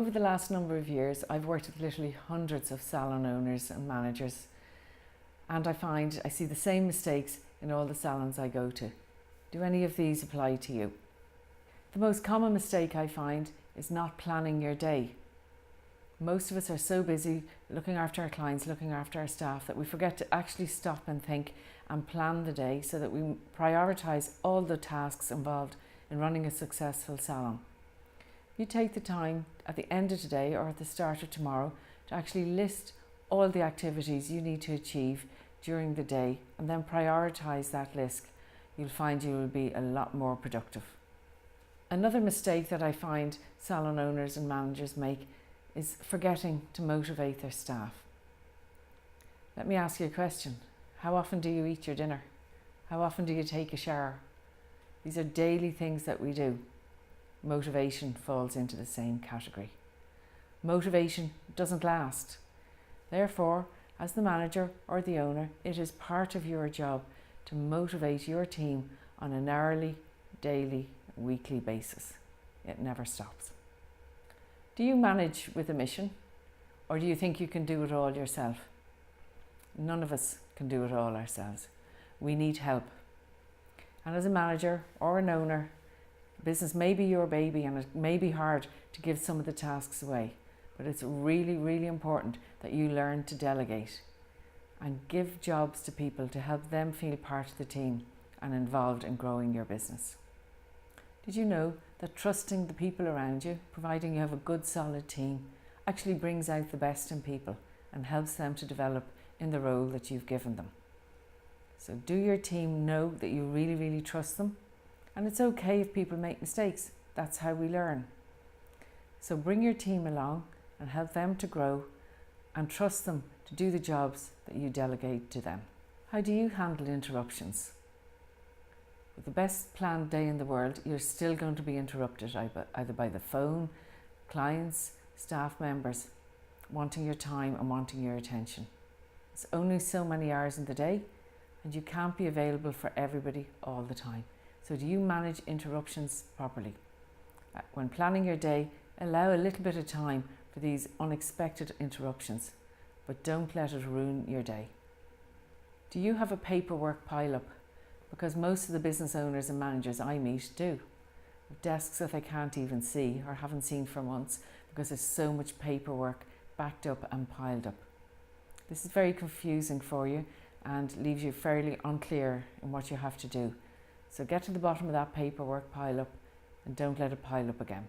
Over the last number of years, I've worked with literally hundreds of salon owners and managers, and I see the same mistakes in all the salons I go to. Do any of these apply to you? The most common mistake I find is not planning your day. Most of us are so busy looking after our clients, looking after our staff, that we forget to actually stop and think and plan the day so that we prioritise all the tasks involved in running a successful salon. You take the time at the end of today or at the start of tomorrow to actually list all the activities you need to achieve during the day and then prioritise that list. You'll find you will be a lot more productive. Another mistake that I find salon owners and managers make is forgetting to motivate their staff. Let me ask you a question. How often do you eat your dinner? How often do you take a shower? These are daily things that we do. Motivation falls into the same category. Motivation doesn't last. Therefore, as the manager or the owner, it is part of your job to motivate your team on an hourly, daily, weekly basis. It never stops. Do you manage with a mission, or do you think you can do it all yourself? None of us can do it all ourselves. We need help. And as a manager or an owner, business may be your baby and it may be hard to give some of the tasks away, but it's really, really important that you learn to delegate and give jobs to people to help them feel part of the team and involved in growing your business. Did you know that trusting the people around you, providing you have a good solid team, actually brings out the best in people and helps them to develop in the role that you've given them? So do your team know that you really, really trust them? And it's okay if people make mistakes. That's how we learn. So bring your team along and help them to grow and trust them to do the jobs that you delegate to them. How do you handle interruptions? With the best planned day in the world, you're still going to be interrupted either by the phone, clients, staff members wanting your time and wanting your attention. It's only so many hours in the day and you can't be available for everybody all the time. So do you manage interruptions properly? When planning your day, allow a little bit of time for these unexpected interruptions, but don't let it ruin your day. Do you have a paperwork pile-up? Because most of the business owners and managers I meet do. Desks that they can't even see or haven't seen for months because there's so much paperwork backed up and piled up. This is very confusing for you and leaves you fairly unclear in what you have to do. So get to the bottom of that paperwork pile up and don't let it pile up again.